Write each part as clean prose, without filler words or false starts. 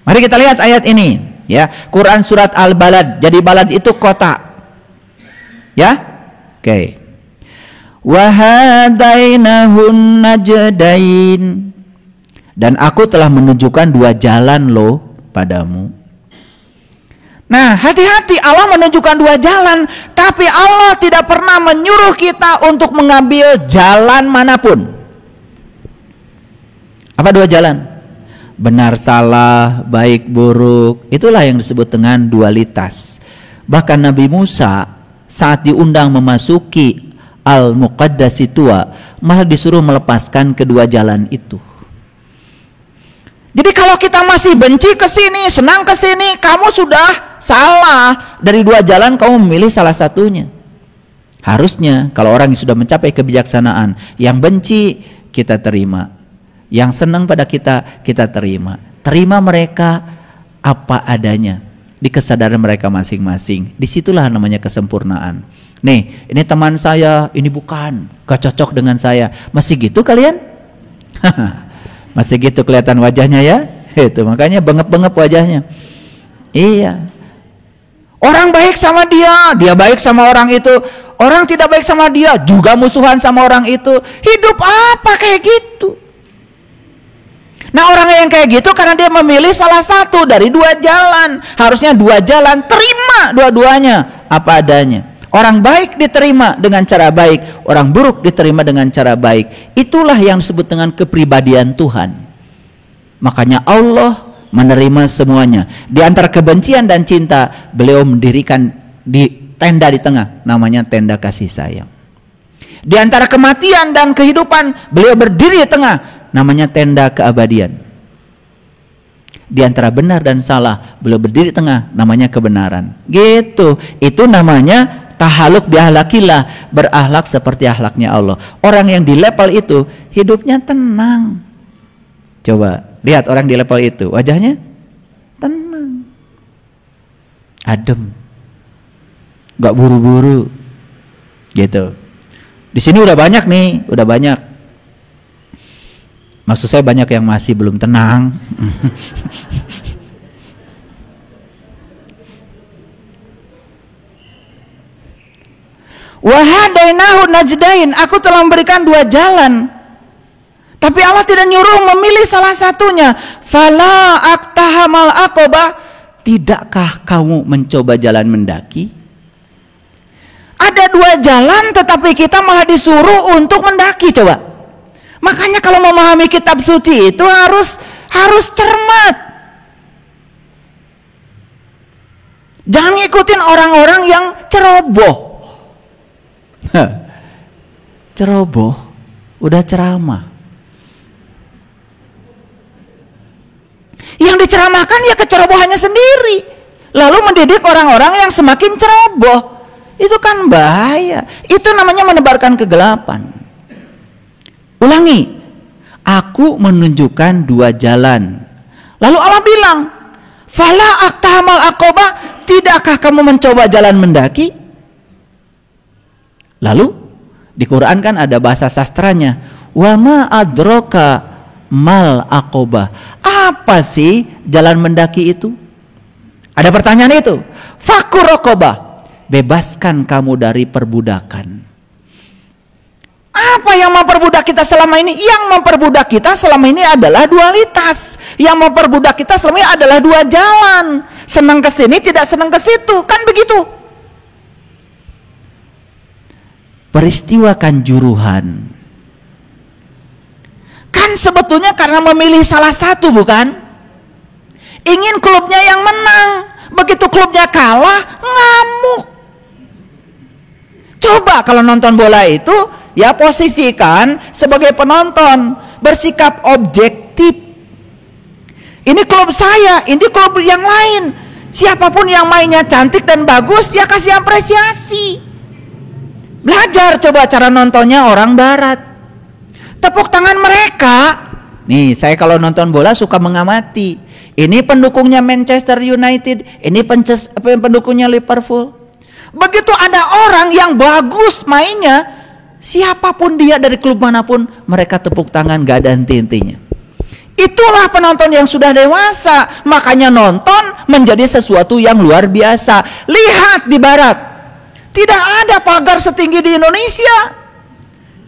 Mari kita lihat ayat ini, ya. Quran surat Al-Balad. Jadi balad itu kota. Ya? Oke. Wa hadainahun najdain. Dan aku telah menunjukkan 2 jalan loh padamu. Nah, hati-hati, Allah menunjukkan 2 jalan, tapi Allah tidak pernah menyuruh kita untuk mengambil jalan manapun. Apa 2 jalan? Benar salah, baik buruk. Itulah yang disebut dengan dualitas. Bahkan Nabi Musa saat diundang memasuki Al-Muqaddasi Tua, malah disuruh melepaskan kedua jalan itu. Jadi kalau kita masih benci ke sini, senang ke sini, kamu sudah salah. Dari 2 jalan kamu memilih salah satunya. Harusnya kalau orang yang sudah mencapai kebijaksanaan, yang benci kita terima, yang senang pada kita, kita terima. Terima mereka apa adanya, di kesadaran mereka masing-masing. Disitulah namanya kesempurnaan. Nih, ini teman saya, ini bukan, gak cocok dengan saya. Masih gitu kalian? Masih gitu kelihatan wajahnya ya? Itu makanya bengep-bengep wajahnya. Iya. Orang baik sama dia, dia baik sama orang itu. Orang tidak baik sama dia, juga musuhan sama orang itu. Hidup apa kayak gitu? Nah, orang yang kayak gitu karena dia memilih salah satu dari 2 jalan. Harusnya 2 jalan, terima dua-duanya apa adanya. Orang baik diterima dengan cara baik, orang buruk diterima dengan cara baik. Itulah yang disebut dengan kepribadian Tuhan. Makanya Allah menerima semuanya. Di antara kebencian dan cinta, beliau mendirikan di tenda di tengah, namanya tenda kasih sayang. Di antara kematian dan kehidupan, beliau berdiri di tengah, namanya tenda keabadian. Di antara benar dan salah, beliau berdiri di tengah, namanya kebenaran. Gitu. Itu namanya tahaluk biahlakillah, berakhlak seperti akhlaknya Allah. Orang yang di level itu hidupnya tenang. Coba lihat orang di level itu, wajahnya tenang, adem, gak buru-buru, gitu. Di sini udah banyak nih, udah banyak. Maksud saya banyak yang masih belum tenang. Wahadainahu najdain, aku telah memberikan 2 jalan. Tapi Allah tidak nyuruh memilih salah satunya. Fala aktahamal aqobah, tidakkah kamu mencoba jalan mendaki? Ada 2 jalan tetapi kita malah disuruh untuk mendaki, coba. Makanya kalau memahami kitab suci itu harus cermat. Jangan ngikutin orang-orang yang ceroboh. Ceroboh udah ceramah. Yang diceramahkan ya kecerobohannya sendiri, lalu mendidik orang-orang yang semakin ceroboh. Itu kan bahaya. Itu namanya menebarkan kegelapan. Ulangi, aku menunjukkan 2 jalan. Lalu Allah bilang, fala aktahamal aqobah, tidakkah kamu mencoba jalan mendaki? Lalu di Quran kan ada bahasa sastranya, wa ma adroka mal aqobah. Apa sih jalan mendaki itu? Ada pertanyaan itu. Fakur raqobah, bebaskan kamu dari perbudakan. Apa yang memperbudak kita selama ini? Yang memperbudak kita selama ini adalah dualitas. Yang memperbudak kita selama ini adalah 2 jalan. Senang ke sini, tidak senang ke situ, kan begitu. Peristiwa Kanjuruhan kan sebetulnya karena memilih salah satu, bukan? Ingin klubnya yang menang. Begitu klubnya kalah, ngamuk. Coba kalau nonton bola itu, ya posisikan sebagai penonton, bersikap objektif. Ini klub saya, ini klub yang lain. Siapapun yang mainnya cantik dan bagus, ya kasih apresiasi. Belajar coba cara nontonnya orang barat. Tepuk tangan mereka. Nih, saya kalau nonton bola suka mengamati. Ini pendukungnya Manchester United, ini pendukungnya Liverpool. Begitu ada orang yang bagus mainnya, siapapun dia dari klub manapun, mereka tepuk tangan, gak ada henti-hentinya. Itulah penonton yang sudah dewasa. Makanya nonton menjadi sesuatu yang luar biasa. Lihat di barat, tidak ada pagar setinggi di Indonesia.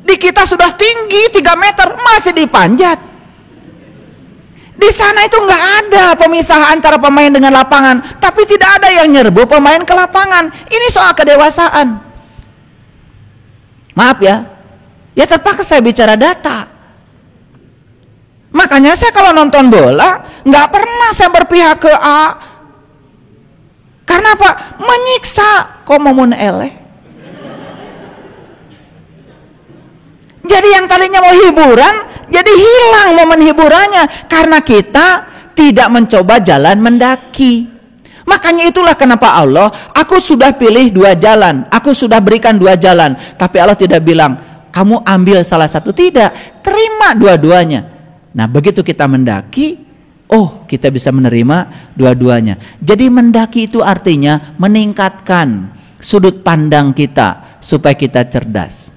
Di kita sudah tinggi 3 meter, masih dipanjat. Di sana itu nggak ada pemisah antara pemain dengan lapangan, tapi tidak ada yang nyerbu pemain ke lapangan. Ini soal kedewasaan. Maaf ya terpaksa saya bicara data. Makanya saya kalau nonton bola nggak pernah saya berpihak ke A. Karena apa? Menyiksa. Kok momen eleh? Jadi yang tadinya mau hiburan, jadi hilang momen hiburannya karena kita tidak mencoba jalan mendaki. Makanya itulah kenapa Allah, aku sudah pilih 2 jalan, aku sudah berikan 2 jalan, tapi Allah tidak bilang kamu ambil salah satu, tidak, terima dua-duanya. Nah, begitu kita mendaki, kita bisa menerima dua-duanya. Jadi mendaki itu artinya meningkatkan sudut pandang kita supaya kita cerdas.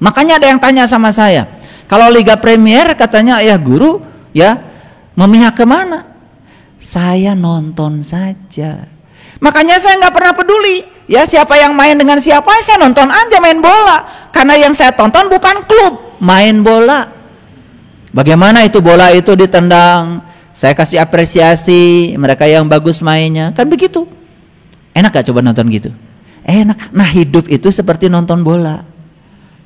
Makanya ada yang tanya sama saya, kalau Liga Premier katanya ayah guru memihak kemana? Saya nonton saja. Makanya saya nggak pernah peduli siapa yang main dengan siapa, saya nonton aja main bola. Karena yang saya tonton bukan klub, main bola. Bagaimana itu bola itu ditendang, saya kasih apresiasi mereka yang bagus mainnya, kan begitu. Enak gak coba nonton gitu? Enak. Nah, hidup itu seperti nonton bola,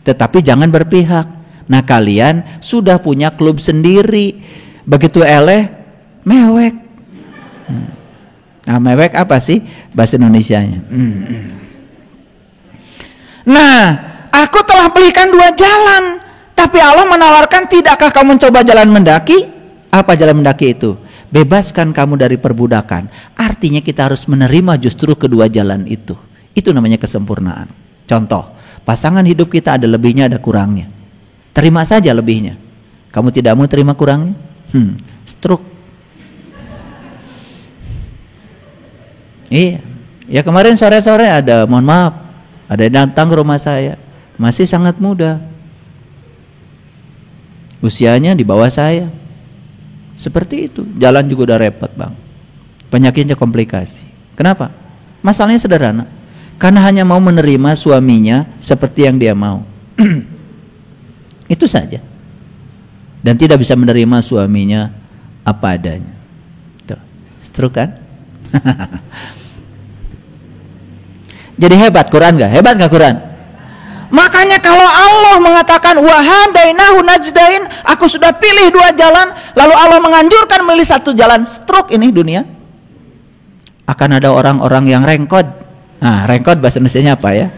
tetapi jangan berpihak. Nah, kalian sudah punya klub sendiri, begitu eleh mewek. Nah, mewek apa sih bahasa Indonesianya? Nah, aku telah berikan 2 jalan. Tapi Allah menawarkan, tidakkah kamu mencoba jalan mendaki? Apa jalan mendaki itu? Bebaskan kamu dari perbudakan. Artinya kita harus menerima justru kedua jalan itu. Itu namanya kesempurnaan. Contoh, pasangan hidup kita ada lebihnya, ada kurangnya. Terima saja lebihnya. Kamu tidak mau terima kurangnya? Stroke. Iya. Ya kemarin sore-sore ada, mohon maaf, ada yang datang ke rumah saya. Masih sangat muda. Usianya di bawah saya. Seperti itu. Jalan juga udah repot, Bang. Penyakitnya komplikasi. Kenapa? Masalahnya sederhana. Karena hanya mau menerima suaminya seperti yang dia mau. Itu saja. Dan tidak bisa menerima suaminya apa adanya. Tuh. Stroke kan? Jadi hebat Quran gak? Hebat gak Quran? Makanya kalau Allah mengatakan wahadainahu najdain, aku sudah pilih 2 jalan, lalu Allah menganjurkan memilih 1 jalan, stroke ini dunia. Akan ada orang-orang yang rengkod. Nah, rengkod bahasa Indonesianya apa ya?